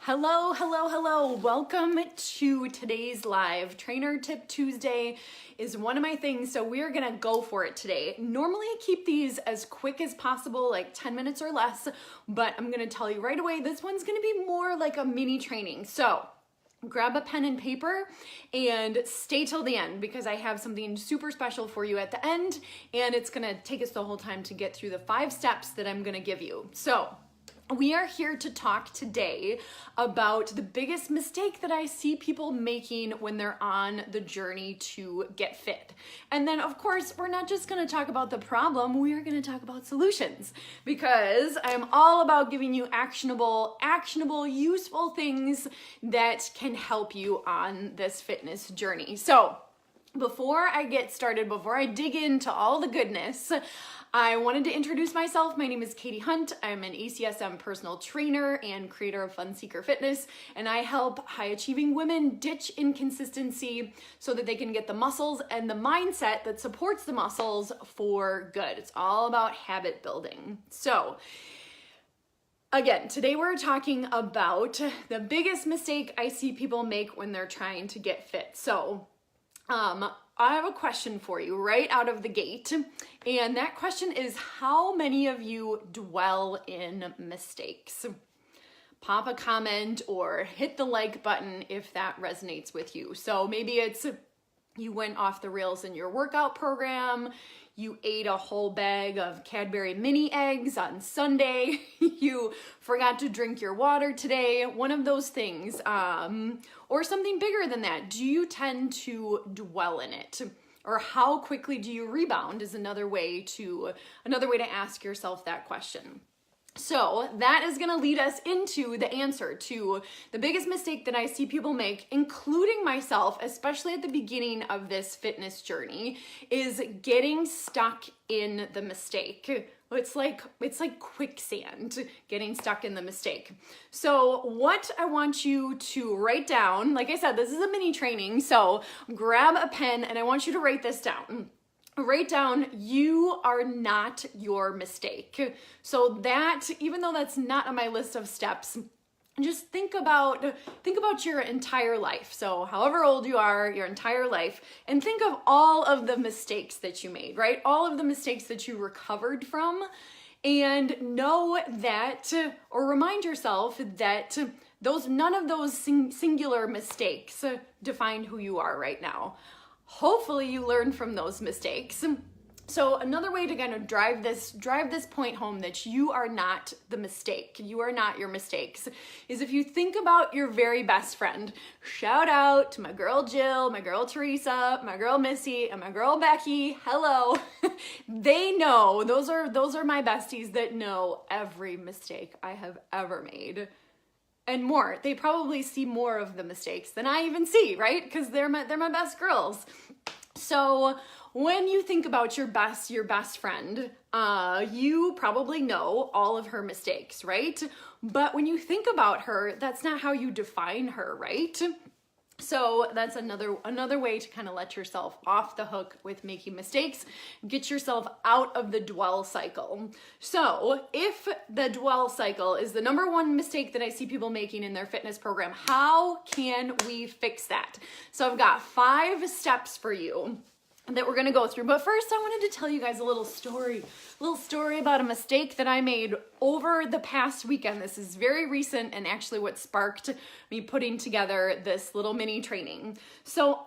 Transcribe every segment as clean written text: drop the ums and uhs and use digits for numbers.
Hello, hello, hello. Welcome to today's live. Trainer Tip Tuesday is one of my things, so we're gonna go for it today. Normally I keep these as quick as possible, like 10 minutes or less, but I'm gonna tell you right away, this one's gonna be more like a mini training. So grab a pen and paper and stay till the end because I have something super special for you at the end, and it's gonna take us the whole time to get through the 5 steps that I'm gonna give you. So we are here to talk today about the biggest mistake that I see people making when they're on the journey to get fit. And then of course, we're not just gonna talk about the problem, we are gonna talk about solutions because I'm all about giving you actionable, useful things that can help you on this fitness journey. So before I get started, before I dig into all the goodness, I wanted to introduce myself. My name is Katie Hunt. I'm an ACSM personal trainer and creator of Fun Seeker Fitness, and I help high achieving women ditch inconsistency so that they can get the muscles and the mindset that supports the muscles for good. It's all about habit building. So again, today we're talking about the biggest mistake I see people make when they're trying to get fit. So I have a question for you right out of the gate, and that question is, how many of you dwell in mistakes? Pop a comment or hit the like button if that resonates with you. So maybe it's you went off the rails in your workout program, you ate a whole bag of Cadbury mini eggs on Sunday, you forgot to drink your water today, one of those things, or something bigger than that. Do you tend to dwell in it? Or how quickly do you rebound is another way to ask yourself that question. So that is going to lead us into the answer to the biggest mistake that I see people make, including myself, especially at the beginning of this fitness journey, is getting stuck in the mistake. It's like quicksand, getting stuck in the mistake. So what I want you to write down, like I said, this is a mini training, so grab a pen and I want you to write this down. Write down, you are not your mistake. So that, even though that's not on my list of steps, just think about your entire life. So however old you are, your entire life, and think of all of the mistakes that you made, right? All of the mistakes that you recovered from, and know that, or remind yourself that none of those singular mistakes define who you are right now. Hopefully you learn from those mistakes. So another way to kind of drive this point home that you are not the mistake, you are not your mistakes, is if you think about your very best friend. Shout out to my girl Jill, my girl Teresa, my girl Missy, and my girl Becky. Hello. They know, those are my besties that know every mistake I have ever made. And more. They probably see more of the mistakes than I even see, right? Because they're my best girls. So when you think about your best friend, you probably know all of her mistakes, right? But when you think about her, that's not how you define her, right? So that's another way to kind of let yourself off the hook with making mistakes, get yourself out of the dwell cycle. So if the dwell cycle is the number one mistake that I see people making in their fitness program, how can we fix that? So I've got 5 steps for you that we're gonna go through. But first I wanted to tell you guys a little story about a mistake that I made over the past weekend. This is very recent and actually what sparked me putting together this little mini training. So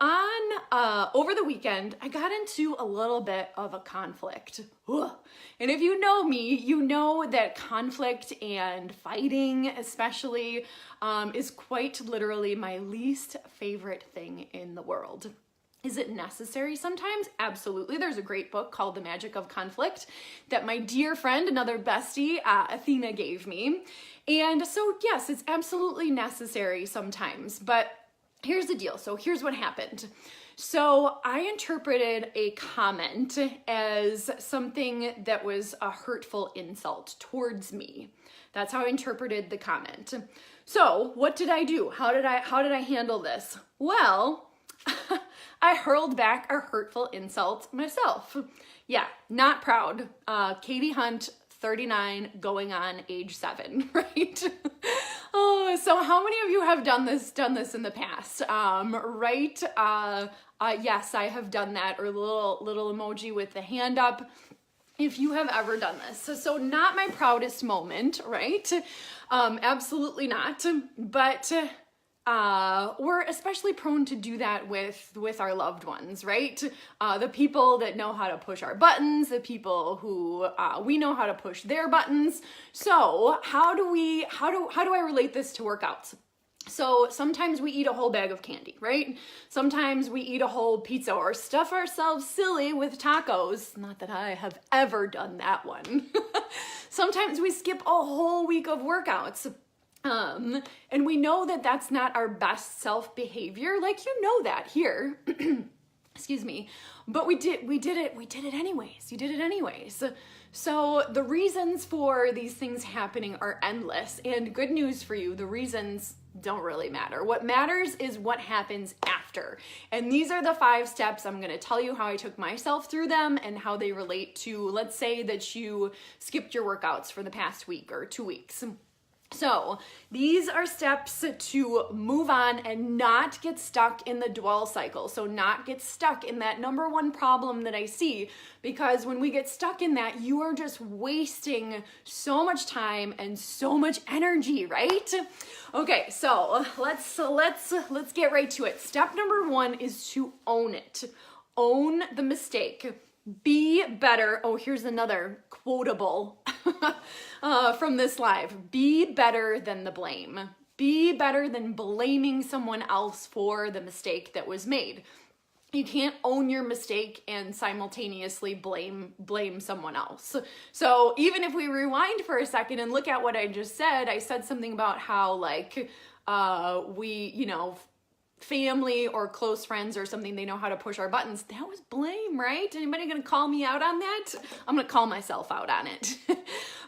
over the weekend, I got into a little bit of a conflict. Ugh. And if you know me, you know that conflict and fighting especially is quite literally my least favorite thing in the world. Is it necessary sometimes? Absolutely. There's a great book called The Magic of Conflict that my dear friend, another bestie, Athena gave me. And so yes, it's absolutely necessary sometimes, but here's the deal. So here's what happened. So I interpreted a comment as something that was a hurtful insult towards me. That's how I interpreted the comment. So what did I do? How did I handle this? Well, I hurled back a hurtful insult myself. Yeah, not proud. Katie Hunt, 39, going on age 7, right? Oh, So how many of you have done this in the past? Right? Yes, I have done that, or little emoji with the hand up. If you have ever done this. So not my proudest moment, right? Absolutely not. But we're especially prone to do that with our loved ones, right? The people that know how to push our buttons, the people who we know how to push their buttons. So how do I relate this to workouts? So sometimes we eat a whole bag of candy, right? Sometimes we eat a whole pizza or stuff ourselves silly with tacos. Not that I have ever done that one. Sometimes we skip a whole week of workouts. And we know that that's not our best self behavior. Like, you know that here. Excuse me. But we did it anyways. You did it anyways. So the reasons for these things happening are endless. And good news for you, the reasons don't really matter. What matters is what happens after. And these are the 5 steps. I'm going to tell you how I took myself through them and how they relate to, let's say that you skipped your workouts for the past week or 2 weeks. So these are steps to move on and not get stuck in the dwell cycle. So not get stuck in that number one problem that I see, because when we get stuck in that, you are just wasting so much time and so much energy, right? Okay, so let's get right to it. Step number 1 is to own it. Own the mistake. Be better. Oh, here's another quotable from this live. Be better than the blame. Be better than blaming someone else for the mistake that was made. You can't own your mistake and simultaneously blame someone else. So even if we rewind for a second and look at what I just said, I said something about how family or close friends or something, they know how to push our buttons. That was blame, right? Anybody gonna call me out on that? I'm gonna call myself out on it.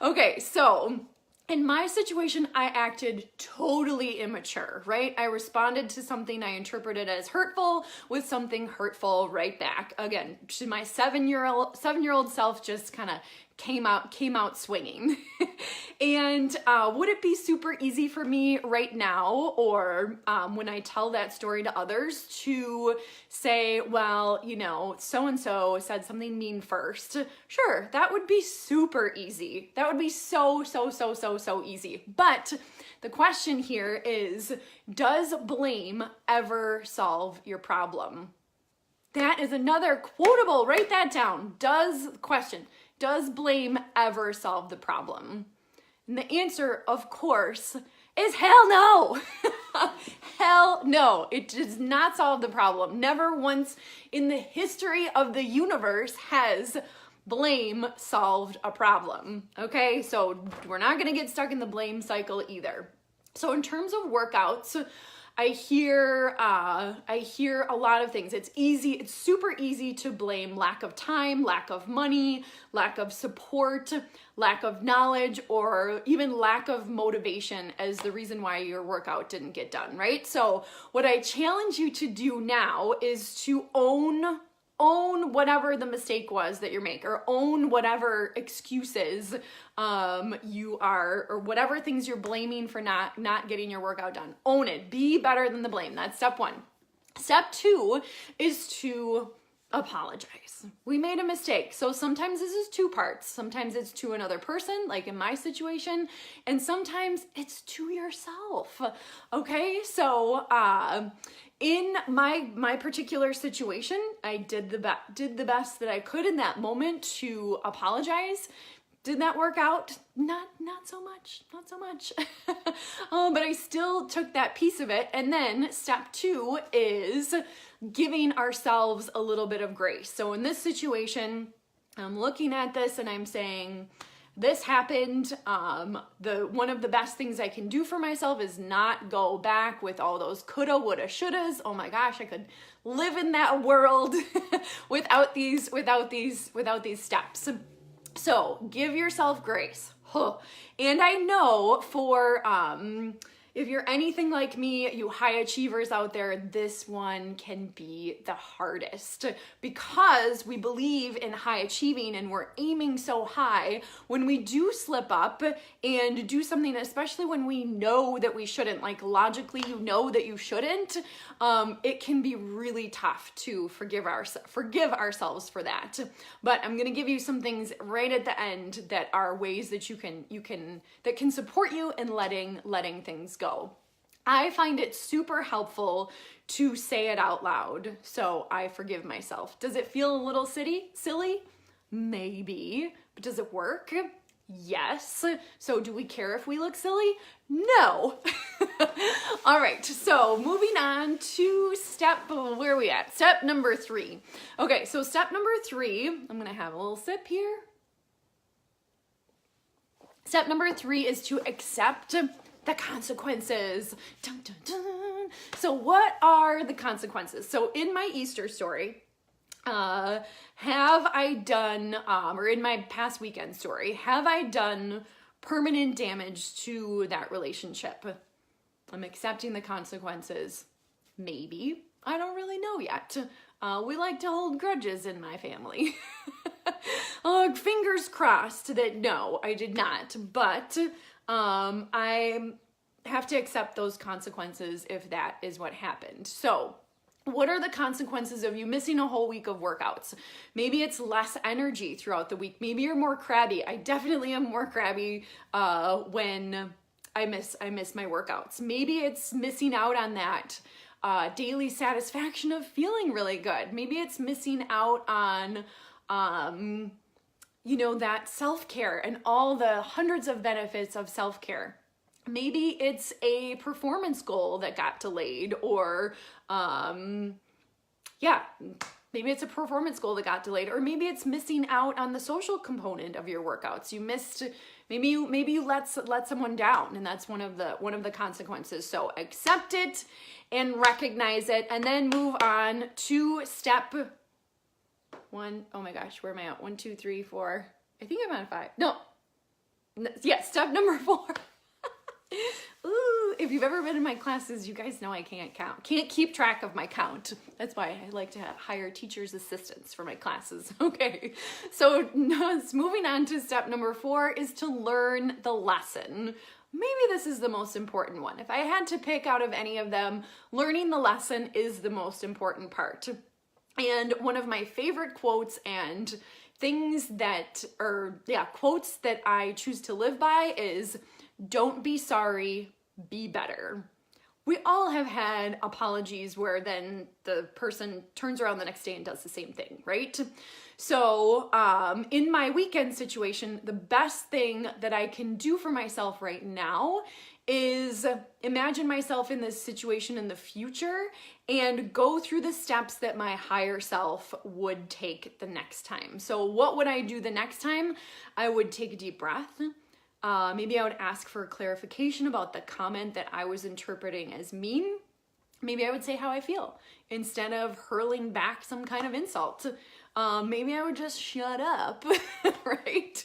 Okay, so in my situation, I acted totally immature, right? I responded to something I interpreted as hurtful with something hurtful right back. Again, to my 7-year-old self, just kind of came out swinging. And would it be super easy for me right now, or when I tell that story to others, to say, well, so-and-so said something mean first? Sure, that would be super easy. That would be so easy. But the question here is, does blame ever solve your problem? That is another quotable. Write that down. Does blame ever solve the problem? And the answer, of course, is hell no. Hell no. It does not solve the problem. Never once in the history of the universe has blame solved a problem. Okay, so we're not going to get stuck in the blame cycle either. So in terms of workouts, I hear a lot of things. It's super easy to blame lack of time, lack of money, lack of support, lack of knowledge, or even lack of motivation as the reason why your workout didn't get done, right? So what I challenge you to do now is to own whatever the mistake was that you make, or own whatever excuses you are, or whatever things you're blaming for not getting your workout done. Own it. Be better than the blame. That's step 1. Step 2 is to apologize. We made a mistake. So sometimes this is 2 parts. Sometimes it's to another person, like in my situation, and sometimes it's to yourself. Okay? So in my particular situation, I did the best that I could in that moment to apologize. Did that work out? Not so much. But I still took that piece of it. And then step 2 is giving ourselves a little bit of grace. So in this situation, I'm looking at this and I'm saying, this happened. One of the best things I can do for myself is not go back with all those coulda, woulda, shouldas. Oh my gosh, I could live in that world without these steps. So give yourself grace. And I know for If you're anything like me, you high achievers out there, this one can be the hardest because we believe in high achieving and we're aiming so high. When we do slip up and do something, especially when we know that we shouldn't, like logically you know that you shouldn't, it can be really tough to forgive ourselves for that. But I'm gonna give you some things right at the end that are ways that that can support you in letting things go. I find it super helpful to say it out loud. So I forgive myself. Does it feel a little silly? Maybe. But does it work? Yes. So do we care if we look silly? No. All right. So moving on to where are we at? Step number 3. Okay. So step number 3, I'm going to have a little sip here. Step number 3 is to accept the consequences. Dun, dun, dun. So what are the consequences? So in my Easter story, have I done, or in my past weekend story, have I done permanent damage to that relationship? I'm accepting the consequences. Maybe. I don't really know yet. We like to hold grudges in my family. Fingers crossed that no, I did not. But I have to accept those consequences if that is what happened. So what are the consequences of you missing a whole week of workouts? Maybe it's less energy throughout the week. Maybe you're more crabby. I definitely am more crabby when I miss my workouts. Maybe it's missing out on that daily satisfaction of feeling really good. Maybe it's missing out on that self-care and all the hundreds of benefits of self-care. Maybe it's a performance goal that got delayed, or maybe it's a performance goal that got delayed, or maybe it's missing out on the social component of your workouts. You missed, maybe you let someone down, and that's one of the consequences. So accept it and recognize it, and then move on to step 1. Oh my gosh, where am I at? 1, 2, 3, 4. I think I'm on 5. No. Yeah, step number 4. Ooh, if you've ever been in my classes, you guys know I can't count. Can't keep track of my count. That's why I like to hire teachers' assistants for my classes. Okay, so moving on to step number 4 is to learn the lesson. Maybe this is the most important one. If I had to pick out of any of them, learning the lesson is the most important part. And one of my favorite quotes and quotes that I choose to live by is, don't be sorry, be better. We all have had apologies where then the person turns around the next day and does the same thing, right? So in my weekend situation, the best thing that I can do for myself right now is imagine myself in this situation in the future and go through the steps that my higher self would take the next time. So what would I do the next time? I would take a deep breath. Maybe I would ask for clarification about the comment that I was interpreting as mean. Maybe I would say how I feel instead of hurling back some kind of insult. Maybe I would just shut up, right?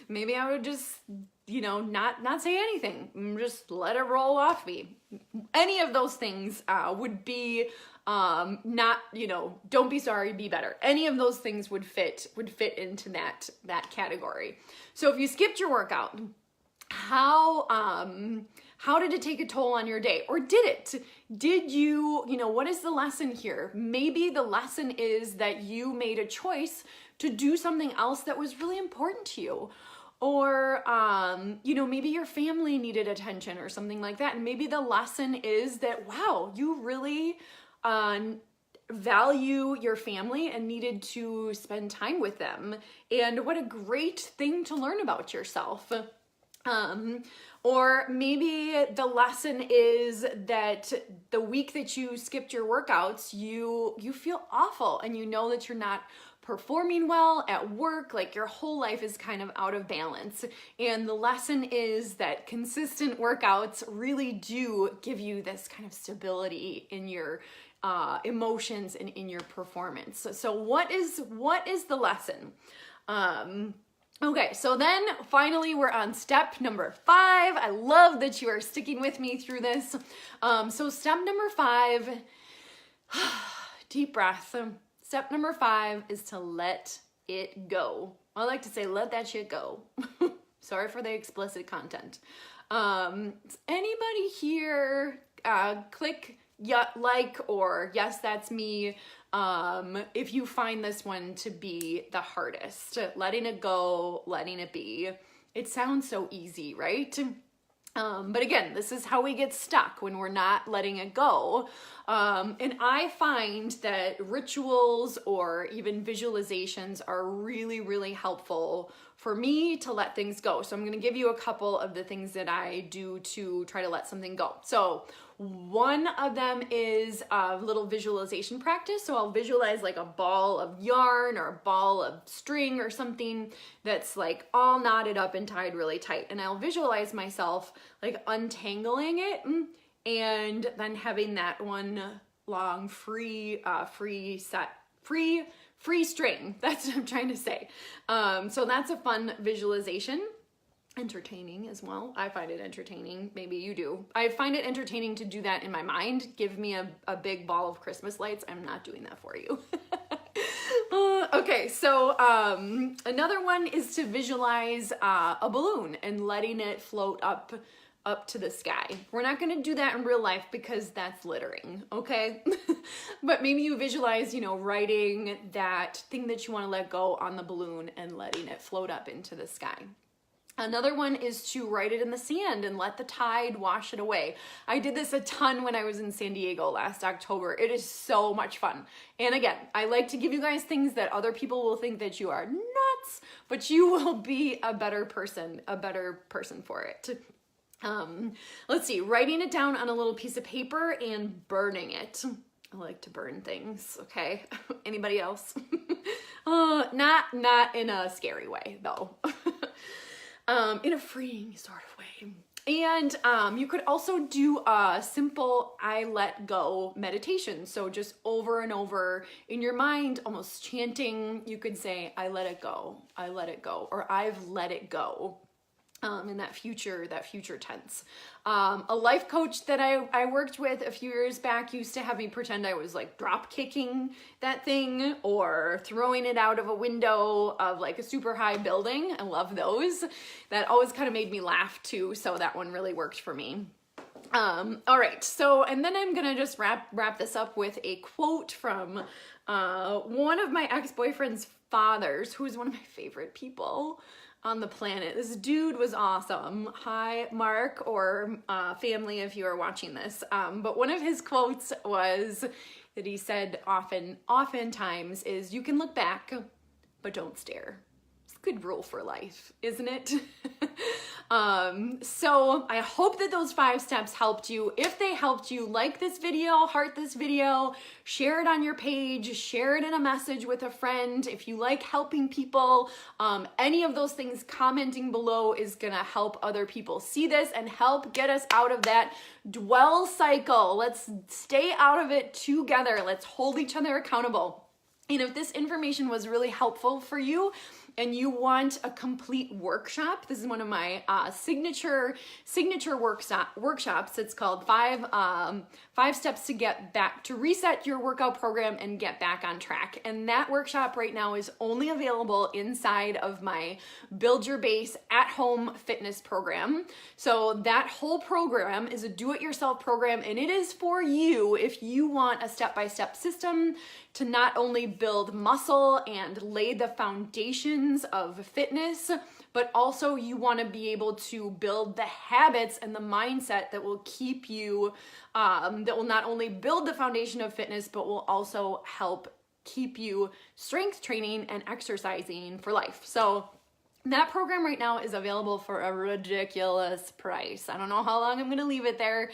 Maybe I would just, not say anything, just let it roll off me. Any of those things would be not, don't be sorry, be better. Any of those things would fit into that category. So if you skipped your workout, how did it take a toll on your day? Or did it? Did you, what is the lesson here? Maybe the lesson is that you made a choice to do something else that was really important to you. Or, maybe your family needed attention or something like that. And maybe the lesson is that, wow, you really value your family and needed to spend time with them. And what a great thing to learn about yourself. Or maybe the lesson is that the week that you skipped your workouts, you feel awful and you know that you're not performing well at work, like your whole life is kind of out of balance. And the lesson is that consistent workouts really do give you this kind of stability in your emotions and in your performance. So what is the lesson? Okay, so then finally we're on step number 5. I love that you are sticking with me through this. So step number 5, deep breath. Step number 5 is to let it go. I like to say, let that shit go. Sorry for the explicit content. Anybody here click like or yes, that's me, if you find this one to be the hardest. Letting it go, letting it be. It sounds so easy, right? But again, this is how we get stuck when we're not letting it go. And I find that rituals or even visualizations are really, really helpful for me to let things go. So I'm going to give you a couple of the things that I do to try to let something go. So one of them is a little visualization practice. So I'll visualize like a ball of yarn or a ball of string or something that's like all knotted up and tied really tight. And I'll visualize myself like untangling it and then having that one long free string. That's what I'm trying to say. So that's a fun visualization. Entertaining as well. I find it entertaining. Maybe you do. I find it entertaining to do that in my mind. Give me a big ball of Christmas lights. I'm not doing that for you. Okay, so another one is to visualize a balloon and letting it float up to the sky. We're not going to do that in real life because that's littering, okay? But maybe you visualize, writing that thing that you want to let go on the balloon and letting it float up into the sky. Another one is to write it in the sand and let the tide wash it away. I did this a ton when I was in San Diego last October. It is so much fun. And again, I like to give you guys things that other people will think that you are nuts, but you will be a better person for it. Let's see, writing it down on a little piece of paper and burning it. I like to burn things, okay? Anybody else? Not in a scary way, though. In a freeing sort of way. And you could also do a simple I let go meditation. So just over and over in your mind, almost chanting, you could say, I let it go, or I've let it go. In that future tense. A life coach that I worked with a few years back used to have me pretend I was like drop kicking that thing or throwing it out of a window of like a super high building. I love those. That always kind of made me laugh too, so that one really worked for me. All right, so and then I'm gonna just wrap this up with a quote from one of my ex-boyfriend's fathers, who is one of my favorite people on the planet. This dude was awesome. Hi, Mark, or family, if you are watching this. But one of his quotes was that he said oftentimes is, you can look back, but don't stare. It's a good rule for life, isn't it? So I hope that those 5 steps helped you. If they helped you, like this video, heart this video, share it on your page, share it in a message with a friend. If you like helping people, any of those things commenting below is gonna help other people see this and help get us out of that dwell cycle. Let's stay out of it together. Let's hold each other accountable. And if this information was really helpful for you, and you want a complete workshop, this is one of my signature workshops. It's called 5 steps to get back to reset your workout program and get back on track. And that workshop right now is only available inside of my Build Your Base at Home fitness program. So that whole program is a do-it-yourself program, and it is for you if you want a step-by-step system to not only build muscle and lay the foundations of fitness, but also you want to be able to build the habits and the mindset that will keep you, that will not only build the foundation of fitness, but will also help keep you strength training and exercising for life. So that program right now is available for a ridiculous price. I don't know how long I'm going to leave it there.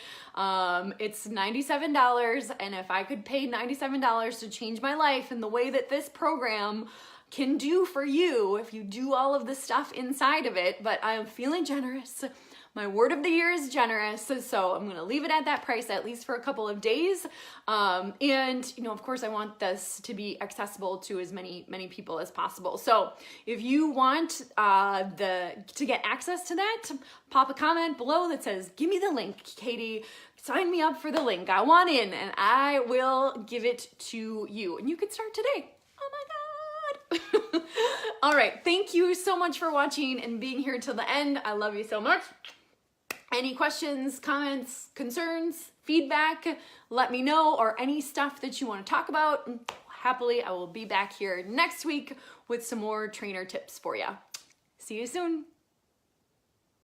It's $97, and if I could pay $97 to change my life in the way that this program can do for you, if you do all of the stuff inside of it, but I'm feeling generous My word of the year is generous, so I'm gonna leave it at that price at least for a couple of days. And you know, of course, I want this to be accessible to as many people as possible. So if you want to get access to that, pop a comment below that says, "Give me the link, Katie. Sign me up for the link. I want in, and I will give it to you." And you can start today. Oh my God. All right. Thank you so much for watching and being here till the end. I love you so much. Any questions, comments, concerns, feedback, let me know, or any stuff that you want to talk about. Happily, I will be back here next week with some more trainer tips for you. See you soon.